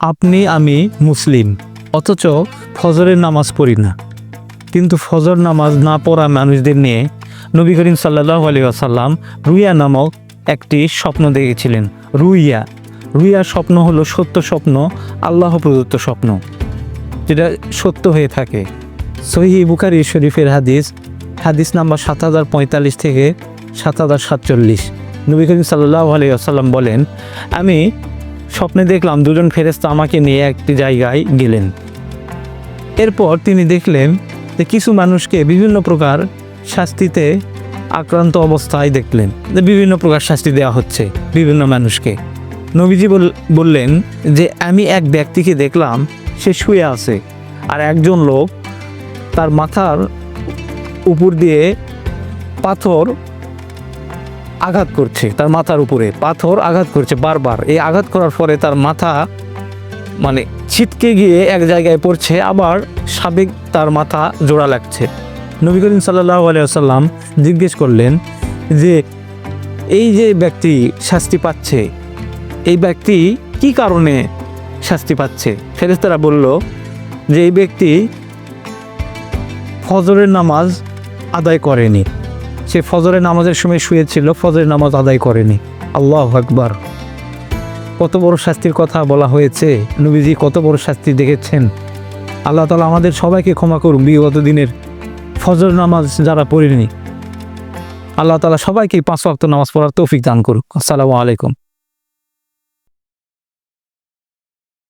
আপনি আমি মুসলিম, অথচ ফজরের নামাজ পড়ি না। কিন্তু ফজর নামাজ না পড়া মানুষদের নিয়ে নবী করিম সাল্লাল্লাহু আলাইহি ওয়াসাল্লাম রুইয়া নামক একটি স্বপ্ন দেখেছিলেন। রুইয়া স্বপ্ন হলো সত্য স্বপ্ন, আল্লাহ প্রদত্ত স্বপ্ন, যেটা সত্য হয়ে থাকে। সহিহ বুখারী শরীফের হাদিস নাম্বার 7045 থেকে 7047। নবী করিম সাল্লাল্লাহু আলাইহি ওয়াসাল্লাম বলেন, আমি স্বপ্নে দেখলাম দুজন ফেরেশতা আমাকে নিয়ে একটি জায়গায় গেলেন। এরপর তিনি দেখলেন যে কিছু মানুষকে বিভিন্ন প্রকার শাস্তিতে আক্রান্ত অবস্থায় দেখলেন, যে বিভিন্ন প্রকার শাস্তি দেওয়া হচ্ছে বিভিন্ন মানুষকে। নবীজি বললেন যে আমি এক ব্যক্তিকে দেখলাম, সে শুয়ে আছে, আর একজন লোক তার মাথার উপর দিয়ে পাথর আঘাত করছে, তার মাথার উপরে পাথর আঘাত করছে বারবার। এই আঘাত করার পরে তার মাথা ছিটকে গিয়ে এক জায়গায় পড়ছে, আবার সাবেক তার মাথা জোড়া লাগছে। নবী করিম সাল্লাল্লাহু আলাইহি ওয়াসাল্লাম জিজ্ঞেস করলেন যে এই যে ব্যক্তি শাস্তি পাচ্ছে, এই ব্যক্তি কি কারণে শাস্তি পাচ্ছে? ফেরেশতারা বলল যে এই ব্যক্তি ফজরের নামাজ আদায় করেনি, সে ফজরের নামাজের সময় শুয়েছিল, ফজরের নামাজ আদায় করেনি। আল্লাহু আকবার! কত বড় শাস্তির কথা বলা হয়েছে। নবীজি কত বড় শাস্তি দেখেছেন। আল্লাহ তাআলা আমাদের সবাইকে ক্ষমা করুন। বিগত দিনের ফজর নামাজ যারা পড়েনি, আল্লাহ তাআলা সবাইকে 5 ওয়াক্ত নামাজ পড়ার তৌফিক দান করুক। আসসালামু আলাইকুম।